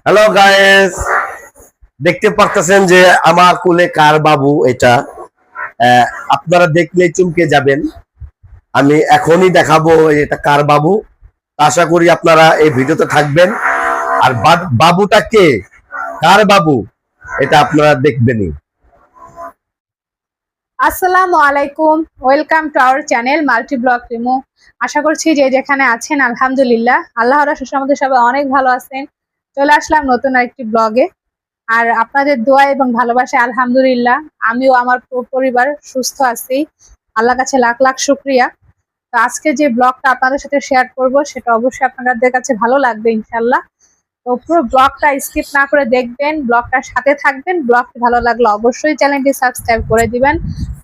Hello guys, দেখতে পারতেছেন যে আমার কোলে কার বাবু এটা। আপনারা দেখলেই চমকে যাবেন। আমি এখনই দেখাবো এটা কার বাবু। আশা করি আপনারা এই ভিডিওতে থাকবেন। আর বাবুটা কে, কার বাবু, এটা আপনারা দেখবেনই। আসসালামু আলাইকুম, welcome to our channel multi blog Rimu. আশা করছি যে যেখানে আছেন আলহামদুলিল্লাহ আল্লাহর সুসমাতে সবাই অনেক ভালো আছেন। চলে আসলাম নতুন আরেকটি ব্লগে। আর আপনাদের দোয়া এবং ভালোবাসায় আলহামদুলিল্লাহ আমিও আমার পরিবার সুস্থ আছি, আল্লাহর কাছে লাখ লাখ শুকরিয়া। তো আজকে যে ব্লগটা আপনাদের সাথে শেয়ার করব সেটা অবশ্যই আপনাদের কাছে ভালো লাগবে ইনশাল্লাহ। তো পুরো ব্লগটা স্কিপ না করে দেখবেন, ব্লগটার সাথে থাকবেন। ব্লগটি ভালো লাগলে অবশ্যই চ্যানেলটি সাবস্ক্রাইব করে দিবেন,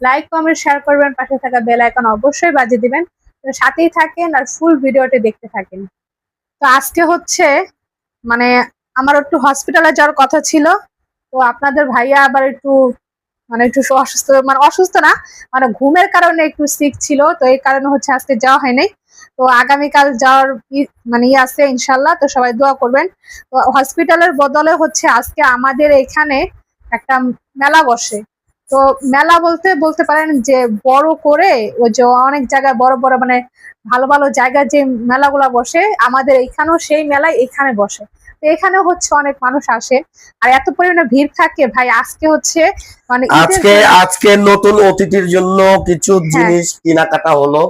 লাইক কমেন্ট শেয়ার করবেন, পাশে থাকা বেল আইকন অবশ্যই বাজিয়ে দিবেন। তো সাথেই থাকেন আর ফুল ভিডিওটি দেখতে থাকেন। তো আজকে হচ্ছে মানে আমার একটু হসপিটালে যাওয়ার কথা ছিল। তো আপনাদের ভাইয়া আবার একটু একটু অসুস্থ, মানে অসুস্থ না, মানে ঘুমের কারণে একটু সিক ছিল। তো এই কারণে হচ্ছে আজকে যাওয়া হয়নি। তো আগামীকাল যাওয়ার ইয়ে আছে ইনশাল্লাহ। তো সবাই দোয়া করবেন। তো হসপিটালের বদলে হচ্ছে আজকে আমাদের এখানে একটা মেলা বসে। তো মেলা বলতে পারেন যে বড় করে ওই যে অনেক জায়গায় বড় বড় ভালো ভালো জায়গায় যে মেলাগুলা বসে, আমাদের এখানেও সেই মেলায় এখানে বসে। তো এখানে হচ্ছে অনেক মানুষ আসে আর এত পরিমাণে ভিড় থাকে ভাই। আজকে হচ্ছে আজকে নতুন অতিথির জন্য কিছু জিনিস কেনাকাটা হলো।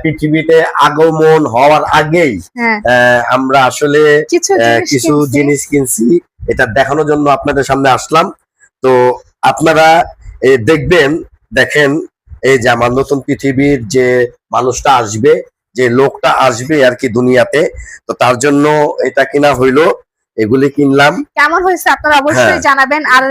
পৃথিবীতে আগমন হওয়ার আগেই আমরা আসলে কিছু জিনিস কিনছি, এটা দেখানোর জন্য আপনাদের সামনে আসলাম। তো আপনারা দেখবেন, দেখেন এই যে আমার নতুন পৃথিবীর যে মানুষটা আসবে, যে লোকটা আসবে আর কি দুনিয়াতে। তো তার জন্য এটা কিনা হইলো, এগুলি কিনলাম। কেমন হয়েছে আপনারা অবশ্যই জানাবেন। আর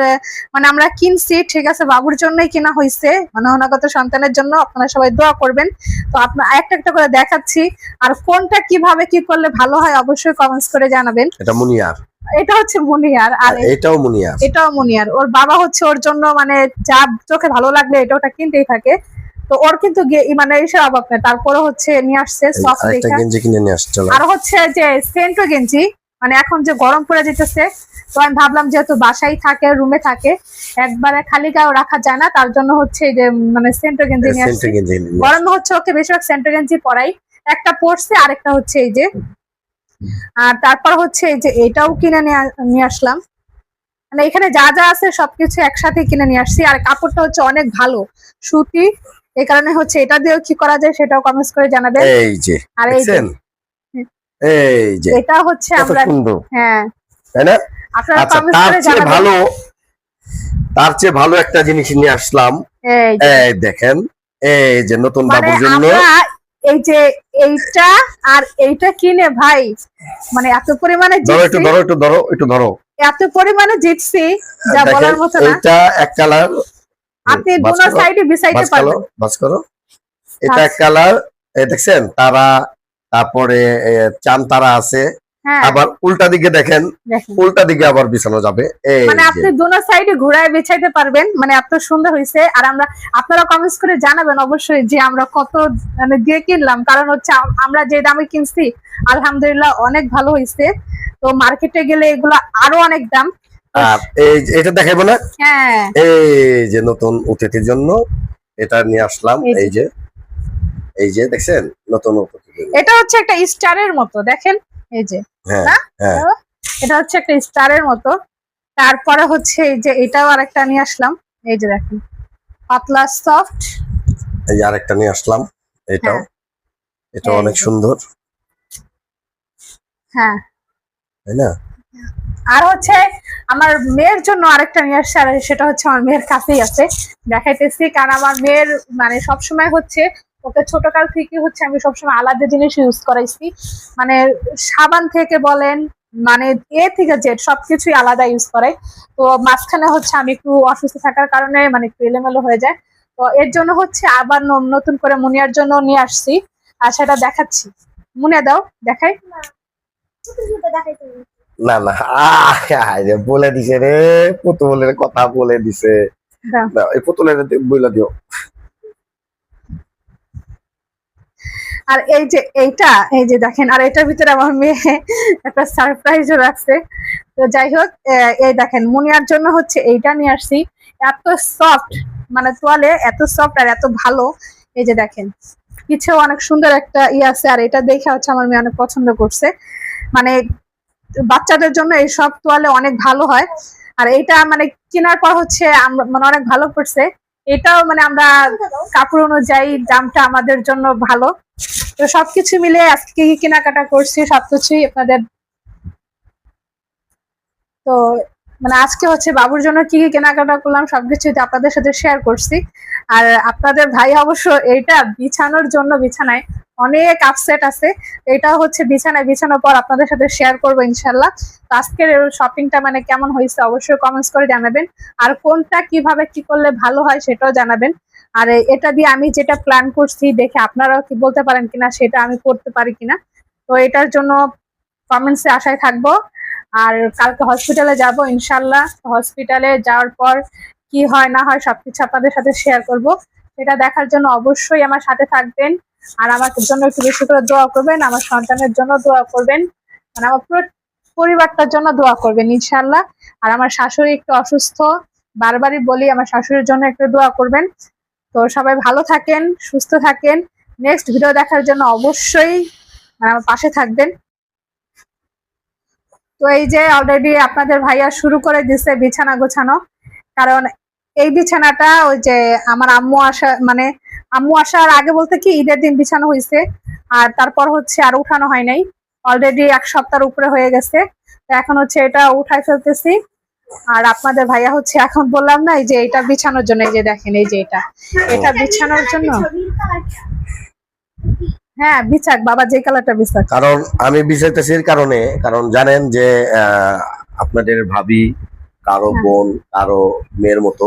আমরা কিনছি ঠিক আছে, বাবুর জন্যই কিনা হয়েছে, অনাগত সন্তানের জন্য। আপনারা সবাই দোয়া করবেন। তো আপনার একটা একটা করে দেখাচ্ছি। আর কোনটা কিভাবে কি করলে ভালো হয় অবশ্যই কমেন্টস করে জানাবেন। এটা মুনিয়ার, এটা হচ্ছে মুনিয়ার, আর এটাও মুনিয়ার, এটাও মুনিয়ার। ওর বাবা হচ্ছে ওর জন্য যা চোখে ভালো লাগলে এটা ওটা কিনতেই থাকে। তো ওর কিন্তু এসব অভাব নেই। তারপরে হচ্ছে নিয়ে আসছে সফট গেঞ্জি কিনে নিয়ে আসছে। আর হচ্ছে যে সেন্টো গেঞ্জি, এখন যে গরম পড়ে যেতেছে। তো আমি ভাবলাম যেহেতু বাসায় থাকে, রুমে থাকে, একবারে খালি গাও রাখা যায় না, তার জন্য হচ্ছে যে সেন্টো গেঞ্জি নিয়ে আসছে। গরম হচ্ছে ওকে বেশিরভাগ সেন্টো গেঞ্জি পরাই, একটা পরছে আরেকটা হচ্ছে এই যে। আর তারপর হচ্ছে এই যে এটাও কিনে নিয়ে আসলাম। এখানে যা যা আছে সবকিছু একসাথে কিনে নিয়ে আসছি। আর কাপড়টা হচ্ছে অনেক ভালো, সুতি। এই কারণে হচ্ছে এটা দিয়েও কি করা যায় সেটাও কমেন্টস করে জানাবেন। এই যে আর এই যে এটা হচ্ছে আমরা তাই না? আচ্ছা, তার চেয়ে ভালো একটা জিনিস নিয়ে আসলাম। এই দেখেন, এই যে নতুন বাবুর জন্য এই যে এইটা আর এইটা কিনে ভাই এত পরিমাণে একটু ধরো এত পরিমাণে জিতছি যা বলার মতো না। এটা এক কালার, আপনি দুটো সাইডে বিছাইতে পারবেন। বাস করো, এটা এক কালার। দেখছেন তারা, তারপরে চাঁদ তারা আছে। আবার উল্টা দিকে দেখেন, উল্টা দিকে আবার বিছানো যাবে। আপনি দুটো সাইডে ঘুরায় বিছাইতে পারবেন। এত সুন্দর হয়েছে। আর আপনারা কমেন্টস করে জানাবেন অবশ্যই যে আমরা কত দিয়ে কিনলাম। কারণ হচ্ছে আমরা যে দামে কিনছি আলহামদুলিল্লাহ অনেক ভালো হয়েছে। তো মার্কেটে গেলে এগুলো আরো অনেক দাম। আর এই এটা দেখাবো না, এই যে নতুন অতিথির জন্য এটা নিয়ে আসলাম। এই যে দেখছেন নতুন অতিথি, এটা হচ্ছে একটা স্টারের মতো, দেখেন এই যে। এটা হচ্ছে একটা স্টারের মতো। তারপরে হচ্ছে এই যে এটাও আরেকটা নিয়ে আসলাম। এই যে দেখেন পাতলা সফট, এই আরেকটা নিয়ে আসলাম। এটা অনেক সুন্দর, তাই না? আর হচ্ছে আমার মেয়ের জন্য আরেকটা নিয়ে আসছে। আর সেটা হচ্ছে আমার মেয়ের কাছেই আছে, দেখাইতেছি। কারণ আমার মেয়ের সবসময় হচ্ছে ওকে ছোটকাল থেকে হচ্ছে আমি সবসময় আলাদা জিনিস ইউজ করাইছি। সাবান থেকে বলেন, এ থেকে জেড সবকিছুই আলাদা ইউজ করাই। তো মাঝখানে হচ্ছে আমি একটু অসুস্থ থাকার কারণে একটু এলোমেলো হয়ে যায়। তো এর জন্য হচ্ছে আবার নতুন করে মুনিয়ার জন্য নিয়ে আসছি। আর সেটা দেখাচ্ছি। মুনিয়া দাও, দেখাই। না না, বলে দিছে রে, পুতুলের কথা বলে দিছে। এই পুতুলের বইলা দিও। আর এই যে এই যে দেখেন, আর এটার ভিতরে আমার মেয়ে একটা সারপ্রাইজও রাখছে। তো যাই হোক, এই দেখেন মুনিয়ার জন্য হচ্ছে এইটা নিয়ে আসছি। এত সফট, মানে তোয়ালে এত সফট আর এত ভালো। এই যে দেখেন পিছেও অনেক সুন্দর একটা আছে, আর এটা দেখে হচ্ছে আমার মেয়ে অনেক পছন্দ করছে। মানে বাচ্চাদের জন্য এই সব তোয়ালে অনেক ভালো হয়। আর এইটা মানে কেনার পর হচ্ছে মানে অনেক ভালো করছে। এটাও মানে আমরা কাপড় অনুযায়ী দামটা আমাদের জন্য ভালো। তো সবকিছু মিলে আজকে কি কেনাকাটা করছি সবকিছুই আপনাদের, তো মানে আজকে হচ্ছে বাবুর জন্য কি কি কেনাকাটা করলাম সবকিছু আপনাদের সাথে শেয়ার করছি। আর আপনাদের ভাই অবশ্য এইটা বিছানোর জন্য বিছানায় অনেক আপসেট আছে। এটা হচ্ছে বিছানায় বিছানোর পর আপনাদের সাথে শেয়ার করবো ইনশাল্লাহ। আজকের শপিংটা মানে কেমন হয়েছে অবশ্যই কমেন্টস করে জানাবেন। আর কোনটা কিভাবে কি করলে ভালো হয় সেটাও জানাবেন। আর এটা দিয়ে আমি যেটা প্ল্যান করছি দেখে আপনারাও কি বলতে পারেন কিনা, সেটা আমি করতে পারি কিনা। তো এটার জন্য কমেন্টসে আশায় থাকবো। আর কালকে হসপিটালে যাব ইনশাল্লাহ। হসপিটালে যাওয়ার পর কি হয় না হয় সবকিছু আপনাদের সাথে শেয়ার করব। সেটা দেখার জন্য অবশ্যই আমার সাথে থাকবেন। আর আমার জন্য একটু বেশি করে দোয়া করবেন, আমার সন্তানের জন্য দোয়া করবেন, মানে আমার পুরো পরিবারটার জন্য দোয়া করবেন ইনশাল্লাহ। আর আমার শাশুড়ি একটু অসুস্থ, বারবারই বলি আমার শাশুড়ির জন্য একটু দোয়া করবেন। তো সবাই ভালো থাকেন, সুস্থ থাকেন। নেক্সট ভিডিও দেখার জন্য অবশ্যই আমার পাশে থাকবেন। তো এই যে অলরেডি আপনাদের ভাইয়া শুরু করে দিছে বিছানা গোছানো। কারণ এই বিছানাটা ওই যে আমার আম্মু আসার আগে বলতে কি ঈদের দিন বিছানো হয়েছে, আর তারপর হচ্ছে আর উঠানো হয় নাই। অলরেডি 1 সপ্তাহের উপরে হয়ে গেছে। তো এখন হচ্ছে এটা উঠাই ফেলতেছি। আর আপনাদের ভাইয়া হচ্ছে এখন বললাম না এই যে এটা বিছানোর জন্য, এই যে দেখেন এই যে এটা বিছানোর জন্য। হ্যাঁ বিছাক বাবা, যে কালারটা বিছাক। কারণ আমি বিছাইতেছি এর কারণে, কারণ জানেন যে আপনাদের ভাবি কারো বোন কারো মেয়ের মতো,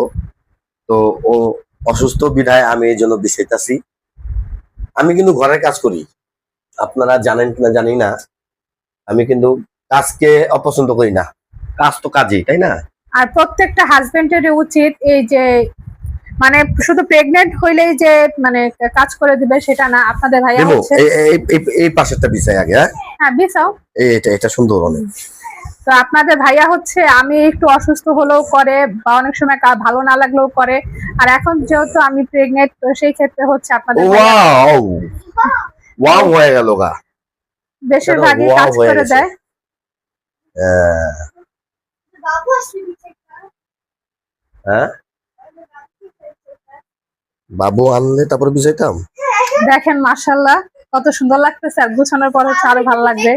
তো ও অসুস্থ বিধায় আমি এই জন্য বিছাইতেছি। আমি কিন্তু ঘরের কাজ করি, আপনারা জানেন কিনা জানি না। আমি কিন্তু কাজকে অপছন্দ করি না, কাজ তো কাজই, তাই না? আর প্রত্যেকটা হাজবেন্ডের উচিত এই যে মানে শুধু প্রেগনেন্ট হইলেই যে মানে কাজ করে দিবে সেটা না। আপনাদের ভাইয়া হচ্ছে এই পাশেরটা বিছাই আগে। হ্যাঁ বিছাও, এটা সুন্দর অনেক। তো আপনাদের ভাইয়া হচ্ছে আমি একটু অসুস্থ হলেও করে, বা অনেক সময় ভালো না লাগলেও করে। আর এখন যেহেতু আমি প্রেগনেন্ট, তো সেই ক্ষেত্রে হচ্ছে আপনাদের ওয়াও হয়ে গেল গা, বেশিরভাগই কাজ করে দেয়। হ্যাঁ বাবু আনলে তারপরে বিছাইতাম। দেখেন মাশাআল্লাহ কত সুন্দর লাগতেছে, আর গুছানোর পর হচ্ছে আরো ভালো লাগবে।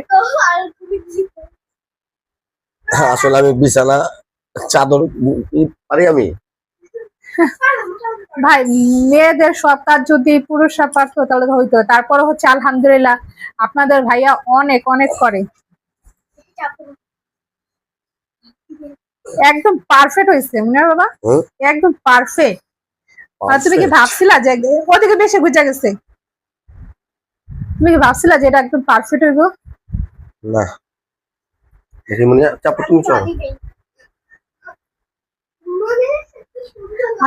আসলে আমি বিছানা চাদর পারি আমি। ভাই মেয়েদের সব কাজ যদি পুরুষরা পারতো তাহলে হইতো। তারপরে হচ্ছে আলহামদুলিল্লাহ আপনাদের ভাইয়া অনেক অনেক করে, একদম পারফেক্ট হয়েছে মুনিয়ার বাবা, একদম পারফেক্ট। আর তুমি কি ভাবছিলা যে ওদিকে বেশি গুজা গেছে? তুমি কি ভাবছিলা যে এটা একদম পারফেক্ট হইব? না দেখি মুনিয়া চাপো তুমি চল।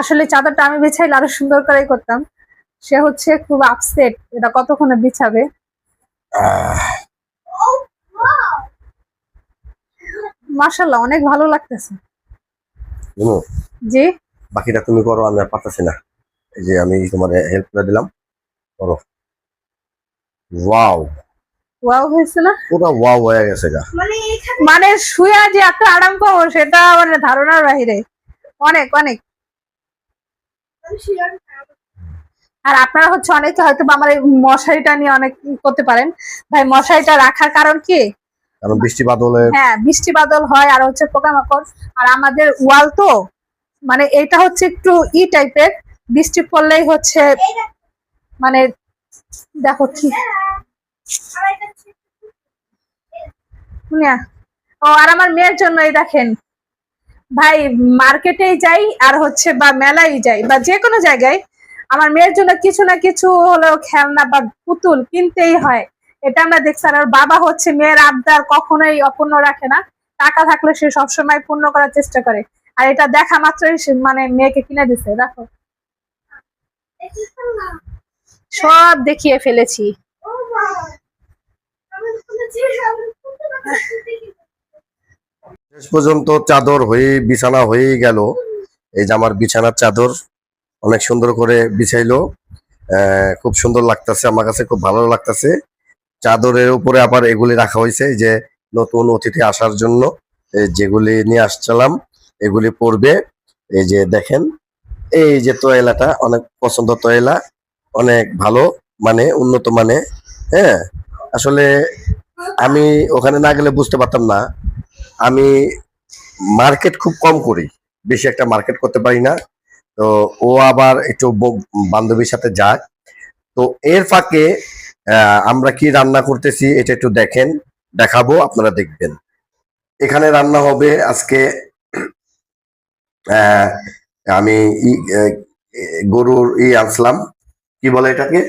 আসলে চাদরটা আমি বিছাইলে আরো সুন্দর করে করতাম। সে হচ্ছে খুব আপসেট, এটা কতক্ষণে বিছাবে। মাশাআল্লাহ অনেক ভালো লাগতেছে। জি বাকিটা তুমি করো, আমি আর পারতেছি না। এই যে আমি তোমার হেল্প করে দিলাম, করো। ওয়াও ওয়াও হয়েছে না? পুরো ওয়াও হয়ে গেছে গা। মানে শুয়া যে এত আরাম পাবো সেটা মানে ধারণার বাহিরে, অনেক অনেক। আর আপনারা হচ্ছে অনেকে হয়তো আমার এই মশারিটা নিয়ে অনেক করতে পারেন। ভাই মশারিটা রাখার কারণ কি? কারণ বৃষ্টি বাদলে, হ্যাঁ বৃষ্টি বাদল হয়, আর হচ্ছে পোকামাকড়। আর আমাদের ওয়াল তো মানে এটা হচ্ছে একটু টাইপের, বৃষ্টি পড়লেই হচ্ছে মানে দেখো কি। ও আর আমার মেয়ের জন্য এই দেখেন ভাই, মার্কেটেই যাই আর হচ্ছে বা মেলায় যাই বা যে কোনো জায়গায় আমার মেয়ের জন্য কিছু না কিছু হলেও খেলনা বা পুতুল কিনতেই হয়। এটা আমরা দেখছি। আর বাবা হচ্ছে মেয়ের আবদার কখনোই অপূর্ণ রাখে না, টাকা থাকলে সে সবসময় পূর্ণ করার চেষ্টা করে। আর এটা দেখা মাত্রই মানে মেয়েকে কিনে দিছে। দেখো সব দেখিয়ে ফেলেছি, শেষ পর্যন্ত চাদর হয়ে বিছানা হয়ে গেল। এই যে আমার বিছানার চাদর অনেক সুন্দর করে বিছাইলো, খুব সুন্দর লাগতেছে, আমার কাছে খুব ভালো লাগতেছে। চাদরের উপরে আবার এগুলি রাখা হয়েছে যে নতুন অতিথি আসার জন্য যেগুলি নিয়ে আসছিলাম এগুলি পরবে। এই যে দেখেন, এই যে তোয়েলাটা অনেক পছন্দ, তোয়েলা অনেক ভালো মানে, উন্নত মানে। হ্যাঁ, আসলে আমি ওখানে না গেলে বুঝতে পারতাম না। আমি মার্কেট খুব কম করি, বেশি একটা মার্কেট করতে পারি না। তো ও আবার একটু বান্ধবীর সাথে যায়। তো এর ফাঁকে আমরা কি রান্না করতেছি এটা একটু দেখেন, দেখাবো, আপনারা দেখবেন। এখানে রান্না হবে আজকে আমি গরুর আনছিলাম, কি বলে এটাকে,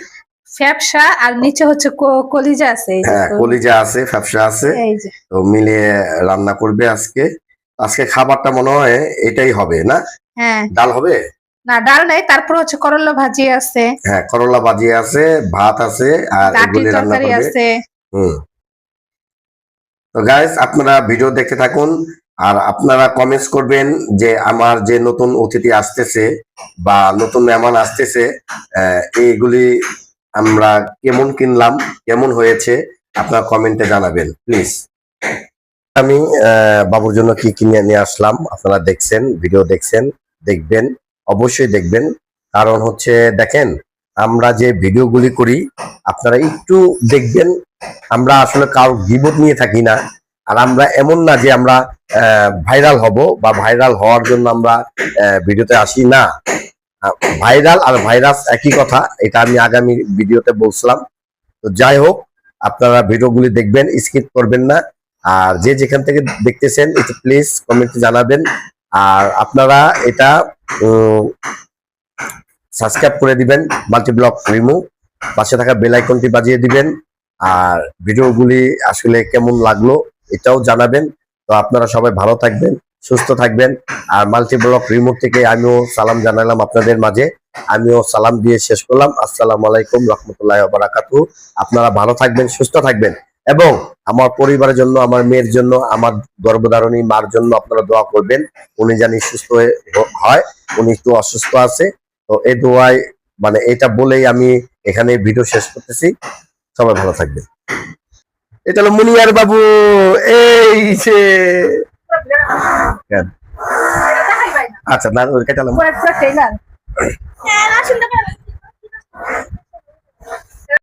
ফ্যাপসা, আর নিচে হচ্ছে কলিজা আছে। হ্যাঁ, কলিজা আছে, ফ্যাপসা আছে, তো মিলিয়ে রান্না করবে আজকে। আজকে খাবারটা মনে হয় এটাই হবে না? হ্যাঁ, ডাল হবে না, ডাল নাই, তারপর হচ্ছে করলা ভাজি আছে। হ্যাঁ, করলা ভাজি আছে, ভাত আছে, আর এগুলি রান্না করবে। তো গাইস, আপনারা ভিডিও দেখতে থাকুন আর আপনারা কমেন্টস করবেন যে আমার যে নতুন অতিথি আসতেছে বা নতুন মেহমান আসতেছে এইগুলি আমরা কেমন কিনলাম, কেমন হয়েছে, আপনারা কমেন্টে জানাবেন প্লিজ। আমি বাবুর জন্য কি কিনে নিয়ে আসলাম আপনারা দেখছেন, ভিডিও দেখছেন, দেখবেন, অবশ্যই দেখবেন। কারণ হচ্ছে দেখেন, আমরা যে ভিডিওগুলি করি আপনারা একটু দেখবেন। আমরা আসলে কারো গিবত নিয়ে থাকি না, আর আমরা এমন না যে আমরা ভাইরাল হব বা ভাইরাল হওয়ার জন্য আমরা ভিডিওতে আসি না। ভাইরাল আর ভাইরাস একই কথা, এটা আমি আগামী ভিডিওতে বলছিলাম। তো যাই হোক, আপনারা ভিডিওগুলি দেখবেন, স্কিপ করবেন না। আর যে যেখান থেকে দেখতেছেন একটু প্লিজ কমেন্টে জানাবেন। আর আপনারা এটা সাবস্ক্রাইব করে দিবেন মাল্টিব্লগ রিমু, পাশে থাকা বেল আইকনটি বাজিয়ে দিবেন। আর ভিডিওগুলি আসলে কেমন লাগলো এটাও জানাবেন। তো আপনারা সবাই ভালো থাকবেন, সুস্থ থাকবেন। আর মাল্টিব্লগ রিমু থেকে আমিও সালাম জানালাম আপনাদের মাঝে, আমিও সালাম দিয়ে শেষ করলাম। আসসালামু আলাইকুম রহমতুল্লাহি ওয়া বারাকাতুহু। আপনারা ভালো থাকবেন, সুস্থ থাকবেন, এবং আমার পরিবারের জন্য, আমার মেয়ের জন্য, আমার গর্ভধারণী মার জন্য আপনারা দোয়া করবেন। উনি জানি সুস্থ হয়, উনি একটু অসুস্থ আছে। তো এই দোয়ায় মানে এটা বলেই আমি এখানে ভিডিও শেষ করতেছি। সবাই ভালো থাকবেন। এটা হলো মুনিয়ার বাবু, এই যে আচ্ছা না, ওই কেটালাম।